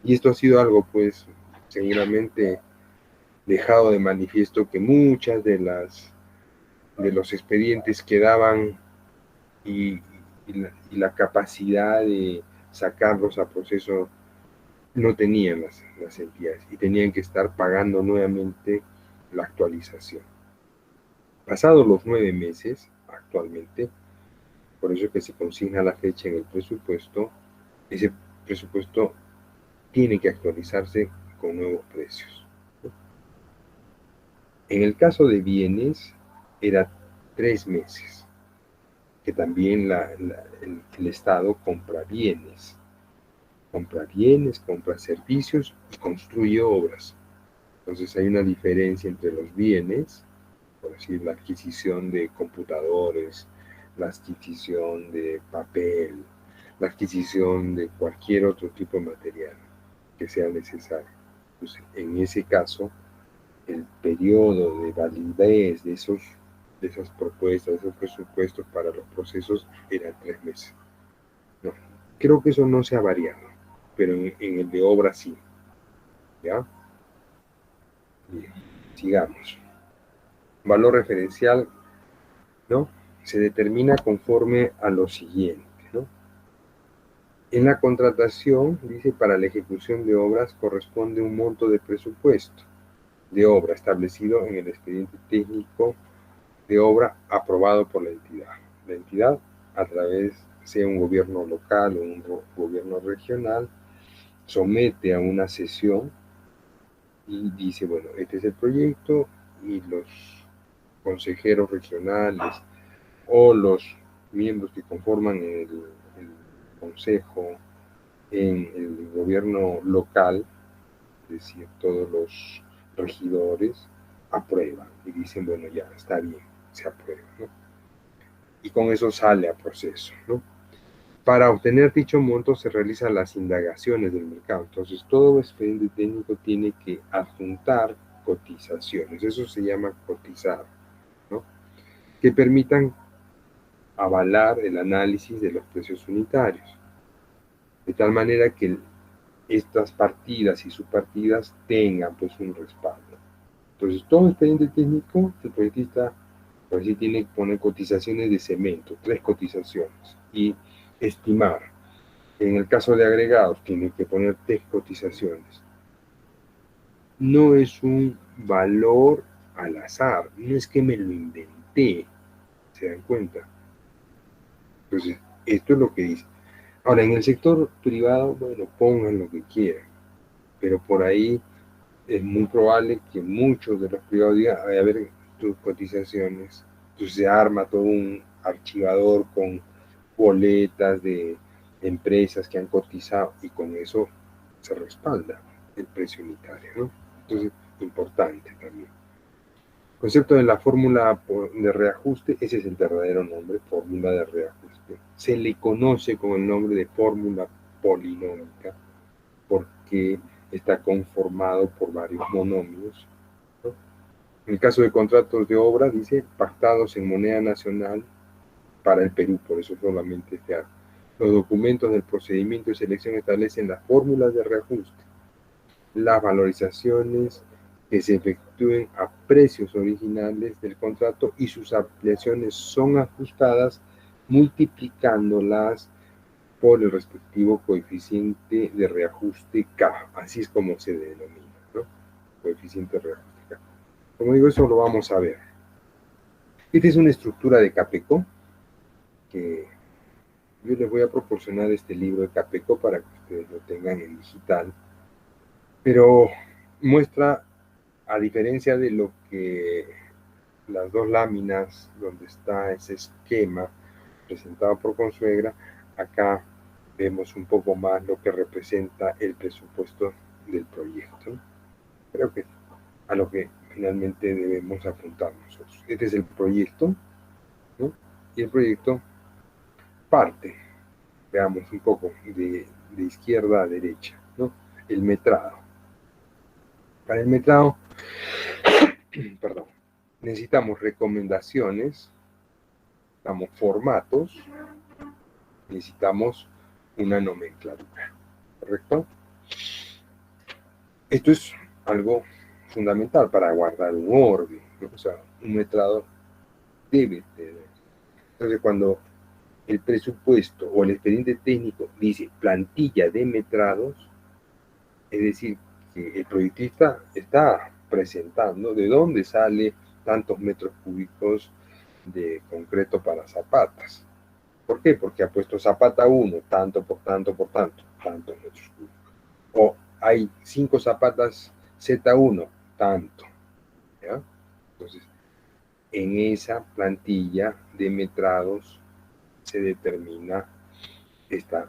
A: Y esto ha sido algo, pues, seguramente dejado de manifiesto, que muchas de los expedientes quedaban y la capacidad de sacarlos a proceso no tenían las entidades y tenían que estar pagando nuevamente la actualización. Pasados los 9 meses, actualmente, por eso es que se consigna la fecha en el presupuesto, ese presupuesto tiene que actualizarse con nuevos precios. En el caso de bienes, era 3 meses, que también el Estado compra bienes, compra servicios y construye obras. Entonces hay una diferencia entre los bienes, por decir, la adquisición de computadores, la adquisición de papel, la adquisición de cualquier otro tipo de material que sea necesario. Entonces, en ese caso, el periodo de validez de esas propuestas, de esos presupuestos para los procesos era 3 meses. No, creo que eso no se ha variado, pero en el de obra sí. ¿Ya? Bien, sigamos. Valor referencial, ¿no? Se determina conforme a lo siguiente, ¿no? En la contratación, dice, para la ejecución de obras corresponde un monto de presupuesto de obra establecido en el expediente técnico de obra aprobado por la entidad. La entidad, a través, sea un gobierno local o un gobierno regional, somete a una sesión y dice, bueno, este es el proyecto, y los consejeros regionales o los miembros que conforman el consejo en el gobierno local, es decir, todos los regidores, aprueban y dicen, bueno, ya está bien, se aprueba, ¿no? Y con eso sale a proceso, ¿no? Para obtener dicho monto se realizan las indagaciones del mercado. Entonces, todo expediente técnico tiene que adjuntar cotizaciones, eso se llama cotizar, ¿no? Que permitan avalar el análisis de los precios unitarios, de tal manera que estas partidas y subpartidas tengan pues un respaldo. Entonces, todo expediente técnico, el proyectista pues sí tiene que poner cotizaciones de cemento, 3 cotizaciones, y estimar. En el caso de agregados, tiene que poner 3 cotizaciones. No es un valor al azar, no es que me lo inventé, ¿se dan cuenta? Entonces, esto es lo que dice. Ahora, en el sector privado, bueno, pongan lo que quieran, pero por ahí es muy probable que muchos de los privados digan, a ver, tus cotizaciones. Entonces se arma todo un archivador con boletas de empresas que han cotizado y con eso se respalda el precio unitario, ¿no? Entonces, importante también. El concepto de la fórmula de reajuste, ese es el verdadero nombre, fórmula de reajuste. Se le conoce con el nombre de fórmula polinómica porque está conformado por varios monomios, ¿no? En el caso de contratos de obra, dice pactados en moneda nacional para el Perú, por eso solamente este año. Los documentos del procedimiento de selección establecen las fórmulas de reajuste, las valorizaciones que se efectúen a precios originales del contrato y sus ampliaciones son ajustadas multiplicándolas por el respectivo coeficiente de reajuste K, así es como se denomina, ¿no? Coeficiente de reajuste K. Como digo, eso lo vamos a ver. Esta es una estructura de Capeco, que yo les voy a proporcionar este libro de Capeco para que ustedes lo tengan en digital, pero muestra, a diferencia de lo que las 2 láminas donde está ese esquema presentado por Consuegra, acá vemos un poco más lo que representa el presupuesto del proyecto. Creo que a lo que finalmente debemos apuntar nosotros. Este es el proyecto, ¿no? Y el proyecto parte, veamos un poco, de izquierda a derecha, ¿no? El metrado. Para el metrado, perdón, necesitamos recomendaciones, necesitamos formatos, necesitamos una nomenclatura, ¿correcto? Esto es algo fundamental para guardar un orden, ¿no? O sea, un metrado debe tener. Entonces, cuando el presupuesto o el expediente técnico dice plantilla de metrados, es decir, que el proyectista está presentando de dónde sale tantos metros cúbicos de concreto para zapatas. ¿Por qué? Porque ha puesto zapata 1, tanto por tanto por tanto, tantos metros cúbicos. O hay 5 zapatas Z1, tanto, ¿ya? Entonces, en esa plantilla de metrados se determina esta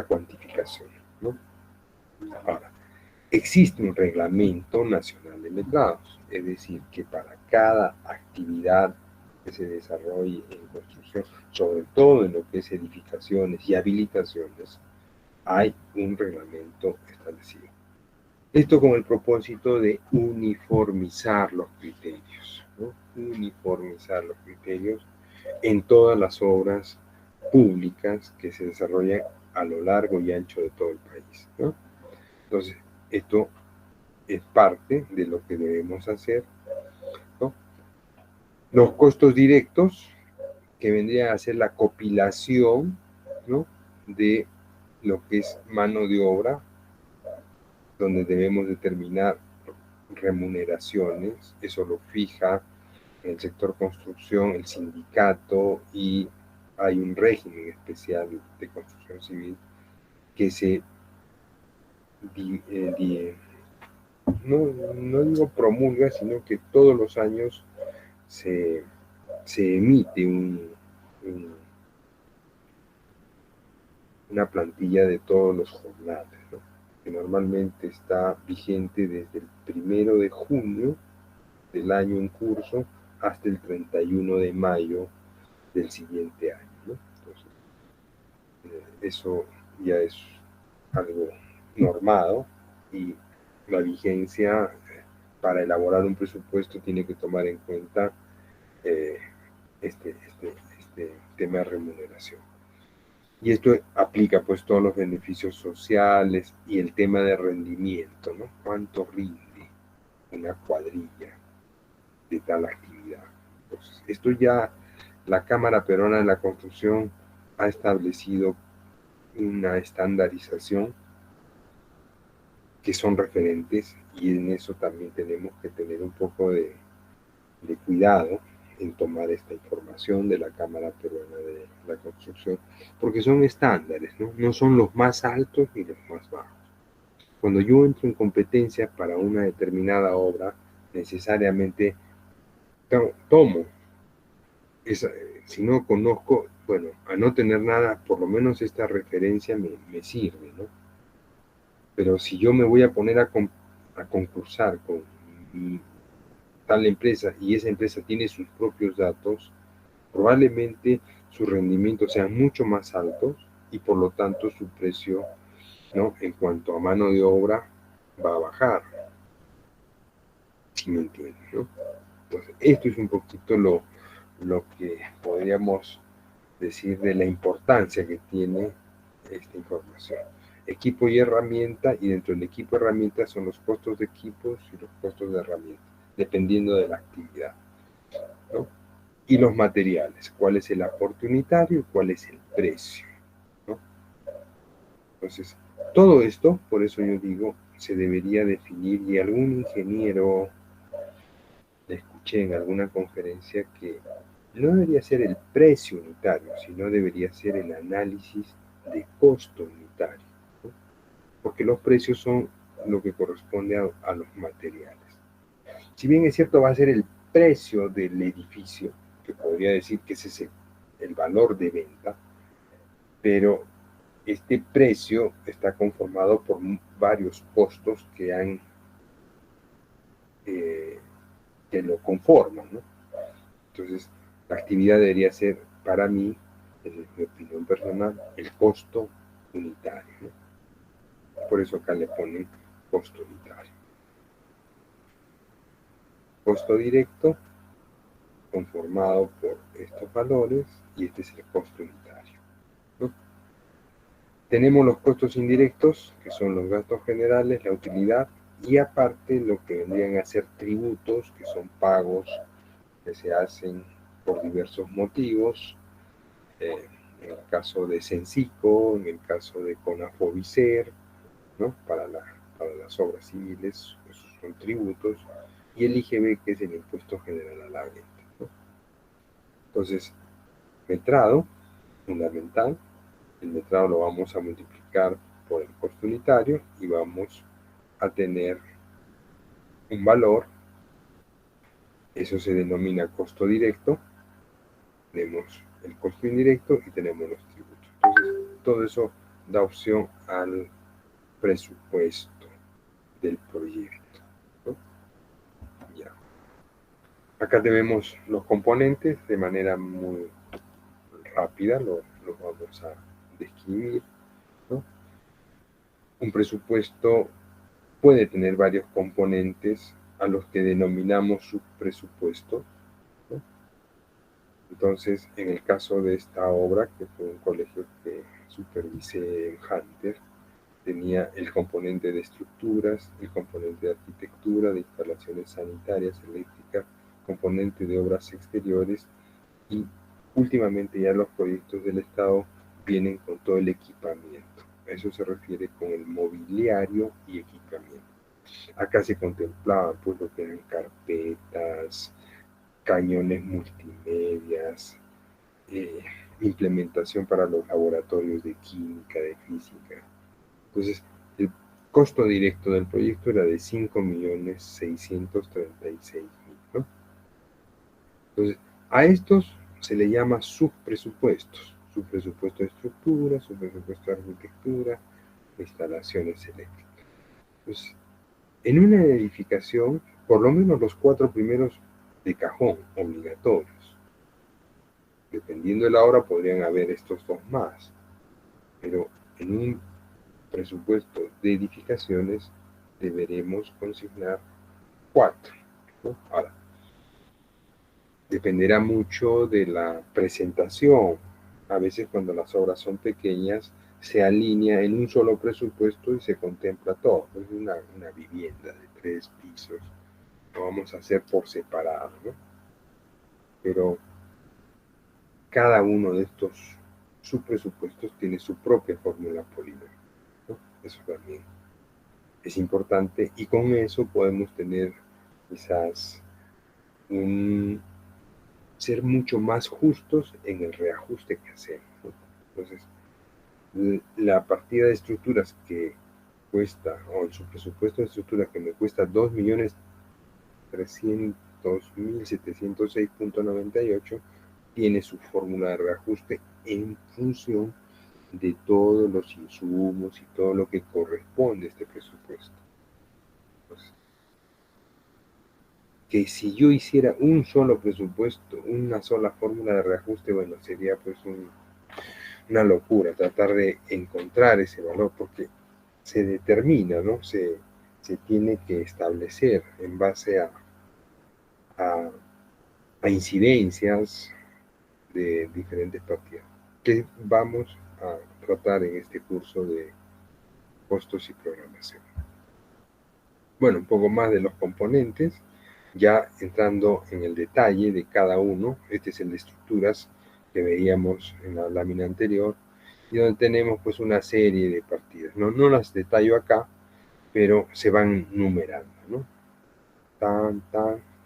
A: cuantificación, ¿no? Ahora, existe un reglamento nacional de metrados, es decir, que para cada actividad que se desarrolle en construcción, sobre todo en lo que es edificaciones y habilitaciones, hay un reglamento establecido. Esto con el propósito de uniformizar los criterios, ¿no? Uniformizar los criterios en todas las obras públicas que se desarrollan a lo largo y ancho de todo el país, ¿no? Entonces, esto es parte de lo que debemos hacer, ¿no? Los costos directos, que vendrían a ser la compilación, ¿no?, de lo que es mano de obra, donde debemos determinar remuneraciones, eso lo fija en el sector construcción, el sindicato, y hay un régimen especial de construcción civil que se no digo promulga, sino que todos los años se, se emite una plantilla de todos los jornales, ¿no? Que normalmente está vigente desde el 1 de junio del año en curso hasta el 31 de mayo del siguiente año, ¿no? Entonces, eso ya es algo normado y la vigencia para elaborar un presupuesto tiene que tomar en cuenta eh, este tema de remuneración. Y esto aplica pues todos los beneficios sociales y el tema de rendimiento, ¿no? ¿Cuánto rinde una cuadrilla de tal actividad? Entonces, esto ya la Cámara Peruana de la Construcción ha establecido una estandarización que son referentes y en eso también tenemos que tener un poco de cuidado en tomar esta información de la Cámara Peruana de la Construcción, porque son estándares, ¿no? No son los más altos ni los más bajos. Cuando yo entro en competencia para una determinada obra, necesariamente tomo esa, si no conozco, bueno, a no tener nada, por lo menos esta referencia me sirve, ¿no? Pero si yo me voy a poner a concursar con tal empresa y esa empresa tiene sus propios datos, probablemente sus rendimientos sean mucho más altos y por lo tanto su precio, ¿no?, en cuanto a mano de obra va a bajar, si me entienden, ¿no? Entonces, esto es un poquito lo que podríamos decir de la importancia que tiene esta información. Equipo y herramienta, y dentro del equipo y herramienta son los costos de equipos y los costos de herramientas, dependiendo de la actividad, ¿no? Y los materiales, cuál es el aporte unitario y cuál es el precio, ¿no? Entonces, todo esto, por eso yo digo, se debería definir, y algún ingeniero le escuché en alguna conferencia que no debería ser el precio unitario, sino debería ser el análisis de costo unitario, ¿no? Porque los precios son lo que corresponde a los materiales. Si bien es cierto, va a ser el precio del edificio, que podría decir que ese es el valor de venta, pero este precio está conformado por varios costos que lo conforman, ¿no? Entonces, la actividad debería ser, para mí, en mi opinión personal, el costo unitario, ¿no? Por eso acá le ponen costo unitario. Costo directo, conformado por estos valores, y este es el costo unitario, ¿no? Tenemos los costos indirectos, que son los gastos generales, la utilidad, y aparte lo que vendrían a ser tributos, que son pagos que se hacen por diversos motivos, en el caso de Sensico, en el caso de Conafovicer, ¿no?, para las obras civiles, esos son tributos, y el IGB, que es el impuesto general a la venta, ¿no? Entonces, metrado, fundamental, el metrado lo vamos a multiplicar por el costo unitario y vamos a tener un valor, eso se denomina costo directo, tenemos el costo indirecto y tenemos los tributos. Entonces, todo eso da opción al presupuesto del proyecto, ¿no? Ya. Acá tenemos los componentes de manera muy rápida, los vamos a describir, ¿no? Un presupuesto puede tener varios componentes a los que denominamos subpresupuesto, ¿no? Entonces, en el caso de esta obra, que fue un colegio que supervisé en Hunter, tenía el componente de estructuras, el componente de arquitectura, de instalaciones sanitarias, eléctricas, componente de obras exteriores, y últimamente ya los proyectos del Estado vienen con todo el equipamiento. A eso se refiere con el mobiliario y equipamiento. Acá se contemplaban pues lo que eran carpetas, cañones multimedias, implementación para los laboratorios de química, de física. Entonces, costo directo del proyecto era de 5.636.000, ¿no? Entonces, a estos se le llama subpresupuestos. Subpresupuesto de estructura, subpresupuesto de arquitectura, instalaciones eléctricas. Entonces, en una edificación, por lo menos los 4 primeros de cajón, obligatorios. Dependiendo de la obra, podrían haber estos 2 más. Pero en un presupuesto de edificaciones deberemos consignar 4, ¿no? Ahora, dependerá mucho de la presentación. A veces cuando las obras son pequeñas, se alinea en un solo presupuesto y se contempla todo. Es una vivienda de 3 pisos. Lo vamos a hacer por separado, ¿no? Pero cada uno de estos subpresupuestos tiene su propia fórmula polinomial, ¿no? Eso también es importante y con eso podemos tener quizás ser mucho más justos en el reajuste que hacemos, ¿no? Entonces, la partida de estructuras que cuesta, o el subpresupuesto de estructuras que me cuesta 2.300.706.98, tiene su fórmula de reajuste en función de todos los insumos y todo lo que corresponde a este presupuesto. Entonces, que si yo hiciera un solo presupuesto, una sola fórmula de reajuste, bueno, sería pues una locura tratar de encontrar ese valor, porque se determina, ¿no? Se tiene que establecer en base a incidencias de diferentes partidas, que vamos a tratar en este curso de costos y programación. Bueno, un poco más de los componentes, ya entrando en el detalle de cada uno. Este es el de estructuras que veíamos en la lámina anterior, y donde tenemos pues una serie de partidas. No las detallo acá, pero se van numerando, ¿no?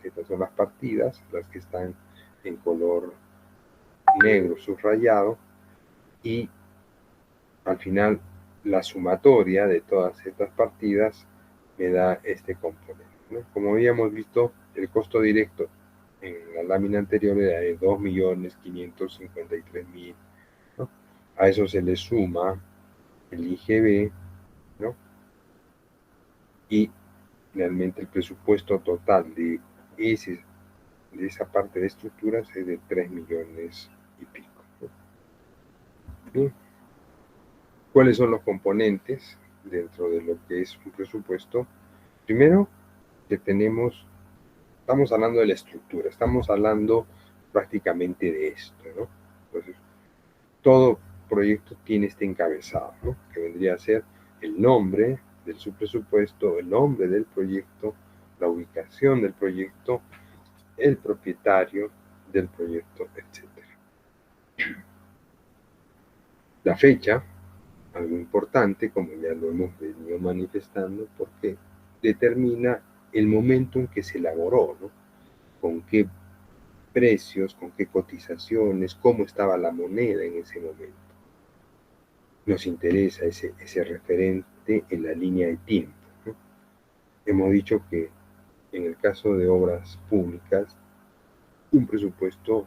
A: Estas son las partidas, las que están en color negro subrayado, y al final la sumatoria de todas estas partidas me da este componente, ¿no? Como habíamos visto, el costo directo en la lámina anterior era de 2.553.000, ¿no? A eso se le suma el IGB, ¿no? Y realmente el presupuesto total de esa parte de estructuras es de 3 millones y pico, ¿no? Bien. ¿Cuáles son los componentes dentro de lo que es un presupuesto? Primero, que estamos hablando de la estructura, estamos hablando prácticamente de esto, ¿no? Entonces, todo proyecto tiene este encabezado, ¿no? Que vendría a ser el nombre del subpresupuesto, el nombre del proyecto, la ubicación del proyecto, el propietario del proyecto, etc. La fecha, algo importante, como ya lo hemos venido manifestando, porque determina el momento en que se elaboró, ¿no? Con qué precios, con qué cotizaciones, cómo estaba la moneda en ese momento. Nos interesa ese referente en la línea de tiempo, ¿no? Hemos dicho que en el caso de obras públicas, un presupuesto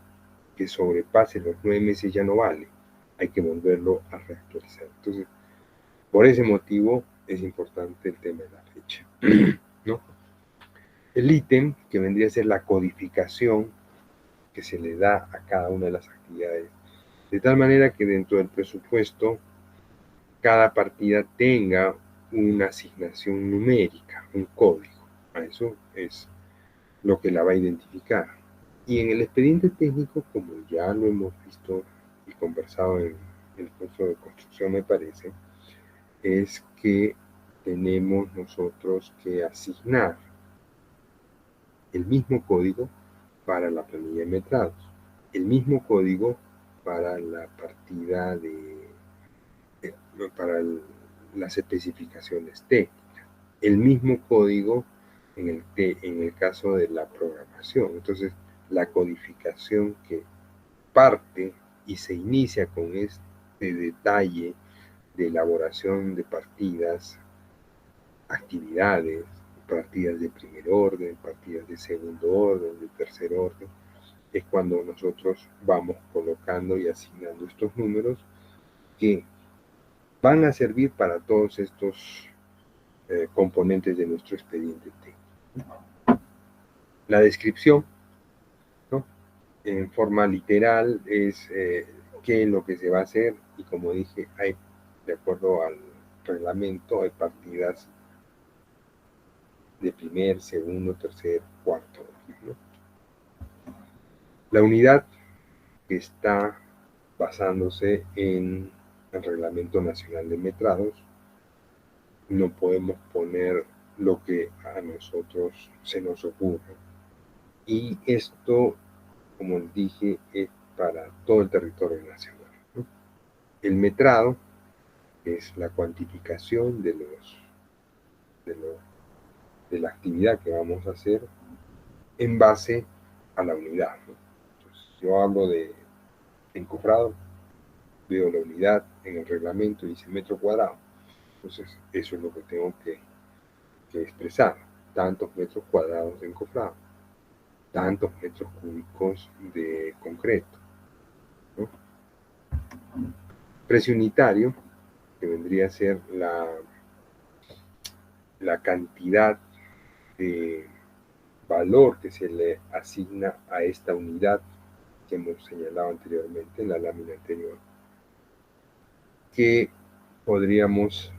A: que sobrepase los 9 meses ya no vale, hay que volverlo a reactualizar. Entonces, por ese motivo es importante el tema de la fecha, ¿no? El ítem, que vendría a ser la codificación que se le da a cada una de las actividades, de tal manera que dentro del presupuesto cada partida tenga una asignación numérica, un código. A eso es lo que la va a identificar. Y en el expediente técnico, como ya lo hemos visto y conversado en el curso de construcción, me parece, es que tenemos nosotros que asignar el mismo código para la planilla de metrados, el mismo código para la partida para las especificaciones técnicas, el mismo código en el caso de la programación. Entonces, la codificación que parte y se inicia con este detalle de elaboración de partidas actividades, partidas de primer orden, partidas de segundo orden, de tercer orden. Es cuando nosotros vamos colocando y asignando estos números que van a servir para todos estos componentes de nuestro expediente técnico. La descripción, ¿no?, en forma literal es qué es lo que se va a hacer, y como dije, hay, de acuerdo al reglamento, hay partidas de primer, segundo, tercer, cuarto orden, ¿no? La unidad, que está basándose en el Reglamento Nacional de Metrados, no podemos poner lo que a nosotros se nos ocurra. Y esto, como dije, es para todo el territorio nacional, ¿no? El metrado es la cuantificación de la actividad que vamos a hacer en base a la unidad, ¿no? Entonces, yo hablo de encofrado, veo la unidad en el reglamento, dice metro cuadrado. Entonces, eso es lo que tengo que expresar. Tantos metros cuadrados de encofrado, tantos metros cúbicos de concreto, ¿no? Precio unitario, que vendría a ser la cantidad de valor que se le asigna a esta unidad que hemos señalado anteriormente en la lámina anterior, que podríamos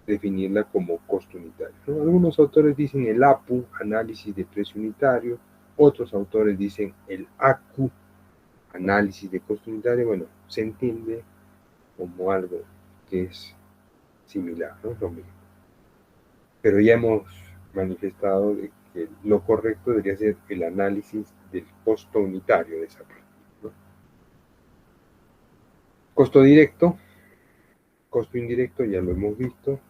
A: definirla como costo unitario, ¿no? Algunos autores dicen el APU, análisis de precio unitario, otros autores dicen el ACU, análisis de costo unitario. Bueno, se entiende como algo que es similar, ¿no? Lo mismo. Pero ya hemos manifestado de que lo correcto debería ser el análisis del costo unitario de esa partida, ¿no? Costo directo, costo indirecto, ya lo hemos visto.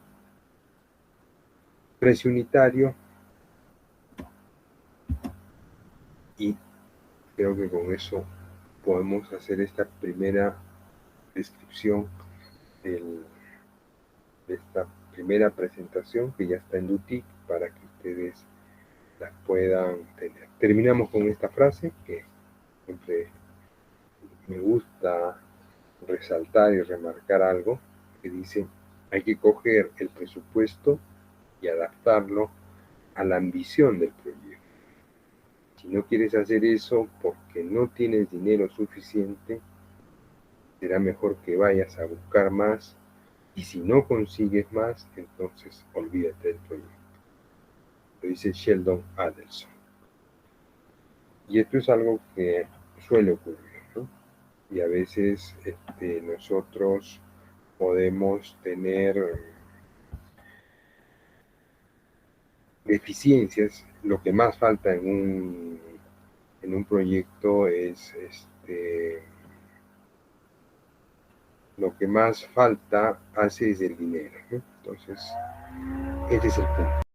A: Precio unitario, y creo que con eso podemos hacer esta primera descripción de esta primera presentación, que ya está en Dutic, para que ustedes la puedan tener. Terminamos con esta frase que siempre me gusta resaltar y remarcar algo, que dice: hay que coger el presupuesto y adaptarlo a la ambición del proyecto. Si no quieres hacer eso porque no tienes dinero suficiente, será mejor que vayas a buscar más, y si no consigues más, entonces olvídate del proyecto. Lo dice Sheldon Adelson. Y esto es algo que suele ocurrir, ¿no? Y a veces nosotros podemos tener deficiencias. Lo que más falta en un proyecto es lo que más falta hace es el dinero, ¿no? Entonces, ese es el punto.